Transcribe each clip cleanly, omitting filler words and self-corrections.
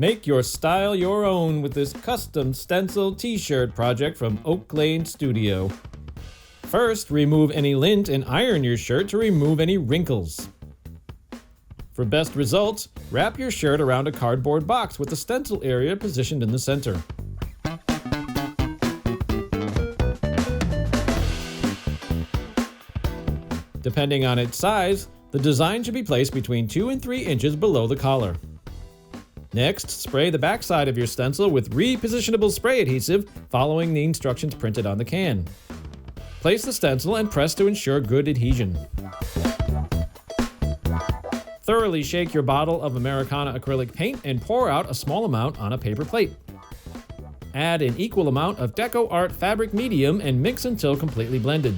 Make your style your own with this Custom Stencil T-Shirt Project from Oak Lane Studio. First, remove any lint and iron your shirt to remove any wrinkles. For best results, wrap your shirt around a cardboard box with the stencil area positioned in the center. Depending on its size, the design should be placed between 2 and 3 inches below the collar. Next, spray the backside of your stencil with repositionable spray adhesive following the instructions printed on the can. Place the stencil and press to ensure good adhesion. Thoroughly shake your bottle of Americana acrylic paint and pour out a small amount on a paper plate. Add an equal amount of Deco Art fabric medium and mix until completely blended.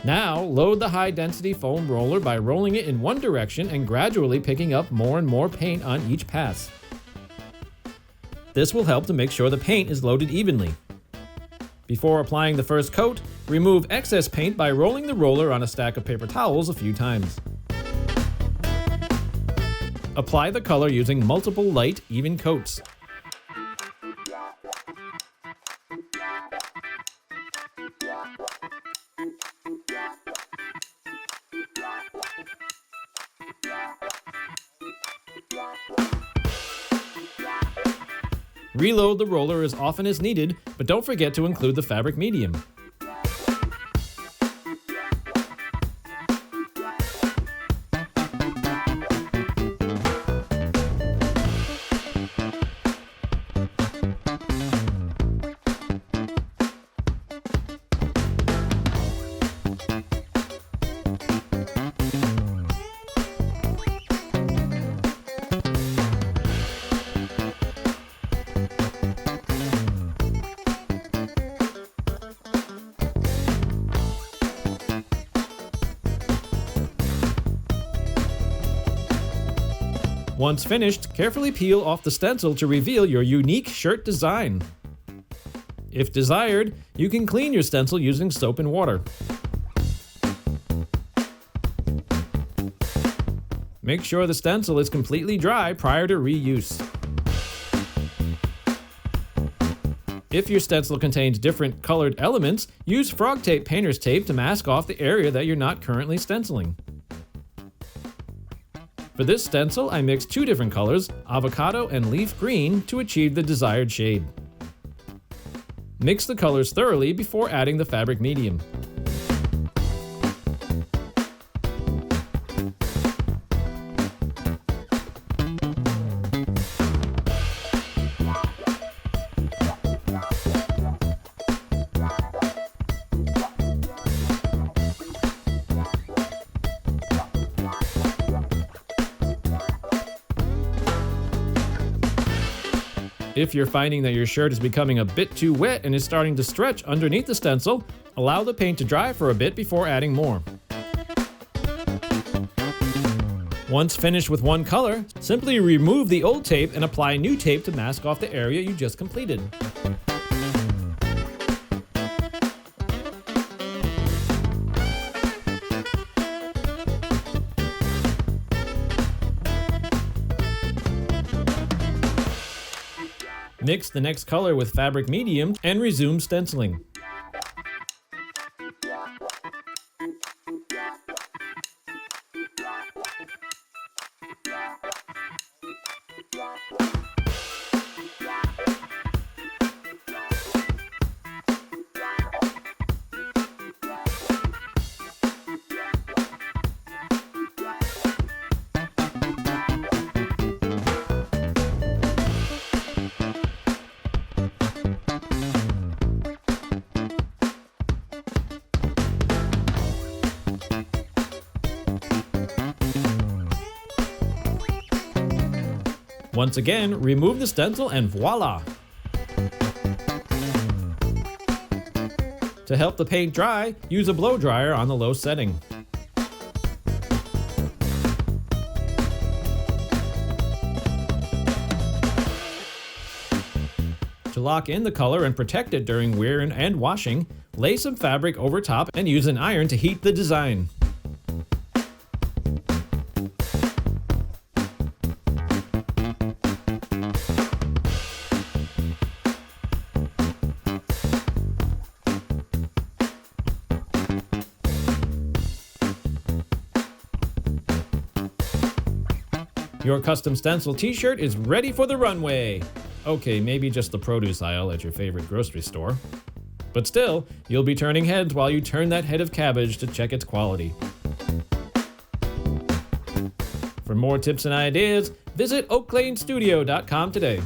Now, load the high-density foam roller by rolling it in one direction and gradually picking up more and more paint on each pass. This will help to make sure the paint is loaded evenly. Before applying the first coat, remove excess paint by rolling the roller on a stack of paper towels a few times. Apply the color using multiple light, even coats. Reload the roller as often as needed, but don't forget to include the fabric medium. Once finished, carefully peel off the stencil to reveal your unique shirt design. If desired, you can clean your stencil using soap and water. Make sure the stencil is completely dry prior to reuse. If your stencil contains different colored elements, use frog tape painter's tape to mask off the area that you're not currently stenciling. For this stencil, I mixed 2 different colors, avocado and leaf green, to achieve the desired shade. Mix the colors thoroughly before adding the fabric medium. If you're finding that your shirt is becoming a bit too wet and is starting to stretch underneath the stencil, allow the paint to dry for a bit before adding more. Once finished with one color, simply remove the old tape and apply new tape to mask off the area you just completed. Mix the next color with fabric medium and resume stenciling. Once again, remove the stencil and voila! To help the paint dry, use a blow dryer on the low setting. To lock in the color and protect it during wear and washing, lay some fabric over top and use an iron to heat the design. Your custom stencil t-shirt is ready for the runway. Okay, maybe just the produce aisle at your favorite grocery store. But still, you'll be turning heads while you turn that head of cabbage to check its quality. For more tips and ideas, visit oaklanestudio.com today.